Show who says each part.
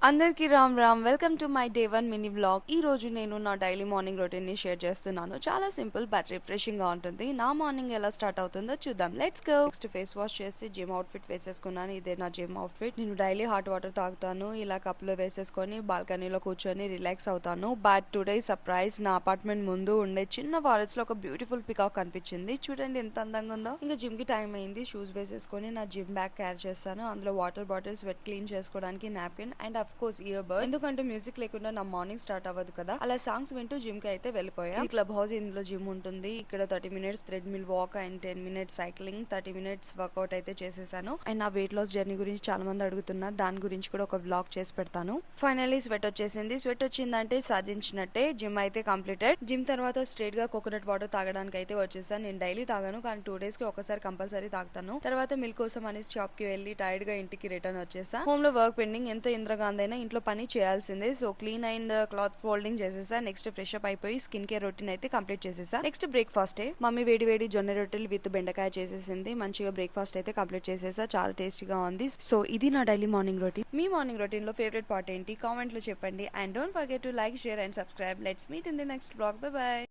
Speaker 1: అందరికీ Ram Ram. Welcome to my day 1 mini vlog. ఈ రోజు నేను నా డైలీ మార్నింగ్ రొటీన్ ని షేర్ చేస్తున్నాను. చాలా సింపుల్ బట్ రిఫ్రెషింగ్ గా ఉంటుంది. నా మార్నింగ్ ఎలా స్టార్ట్ అవుతుందో చూద్దాం. Let's go. Next face wash చేసి జిమ్ అవుట్ఫిట్ వేసేసుకున్నాను. ఇదే నా జిమ్ అవుట్ఫిట్. నేను డైలీ హాట్ వాటర్ తాగుతాను. ఇలా కప్ లో వేసేసుకొని బాల్కనీలో కూర్చొని రిలాక్స్ అవుతాను. బట్ టుడే సర్ప్రైజ్, నా అపార్ట్మెంట్ ముందు ఉండే చిన్న ఫారెస్ట్ లో ఒక బ్యూటిఫుల్ పికాక్ కనిపించింది. చూడండి ఎంత అందంగా ఉందో. ఇంకా జిమ్ కి టైం అయింది. షూస్ వేసేసుకొని నా జిమ్ బ్యాగ్ క్యారీ చేస్తాను. అందులో వాటర్ బాటిల్స్, వెట్ క్లీన్ చేసుకోవడానికి napkin and of course ear bud. ఎందుకంటే మ్యూజిక్ లేకుండా నా మార్నింగ్ స్టార్ట్ అవ్వదు కదా. అలా సాంగ్స్ వింటూ జిమ్ కి అయితే వెళ్ళిపోయా. ఈ క్లబ్ హౌస్, ఇందులో జిమ్ ఉంటుంది. ఇక్కడ 30 minutes treadmill walk and 10 minutes cycling, 30 minutes workout అయితే చేసేసాను. అండ్ నా వెయిట్ లాస్ జర్నీ గురించి చాలా మంది అడుగుతున్నారు. దాని గురించి కూడా ఒక వ్లాగ్ చేసి పెడతాను. ఫైనల్లీ స్వెట్ వచ్చేసింది. స్వెట్ వచ్చిందంటే సాధించినట్టే. జిమ్ అయితే కంప్లీటెడ్. జిమ్ తర్వాత స్ట్రేట్ గా కోకోనట్ వాటర్ తాగడానికి అయితే వచ్చేసాను. నేను డైలీ తాగాను, కానీ 2 డేస్ కి ఒకసారి కంపల్సరీ తాగుతాను. తర్వాత మిల్క్ కోసం అనేసి షాప్ కి వెళ్ళి టైర్డ్ గా ఇంటికి రిటర్న్ వచ్చేసా. హోమ్ లో వర్క్ పెండింగ్. ఎంత ఇంద్రగాంధ్ అయినా ఇంట్లో పని చేయాల్సిందే. So clean and cloth folding చేసేసా. నెక్స్ట్ ఫ్రెష్ అప్ అయిపోయి స్కిన్ కేర్ రొటీన్ అయితే కంప్లీట్ చేసేసా. నెక్స్ట్ బ్రేక్ఫాస్ట్ మమ్మీ వేడి వేడి జొన్న రొట్టెలు విత్ బెండకాయ చేసేసింది. మంచిగా బ్రేక్ఫాస్ట్ అయితే కంప్లీట్ చేసేసా. చాలా టేస్టీగా ఉంది. సో ఇది నా డైలీ మార్నింగ్ రొటీన్. మీ మార్నింగ్ రొటీన్ లో ఫేవరెట్ పార్ట్ ఏంటి కామెంట్ లో చెప్పండి. And don't forget to like, share and subscribe. Let's meet in the next blog. By by.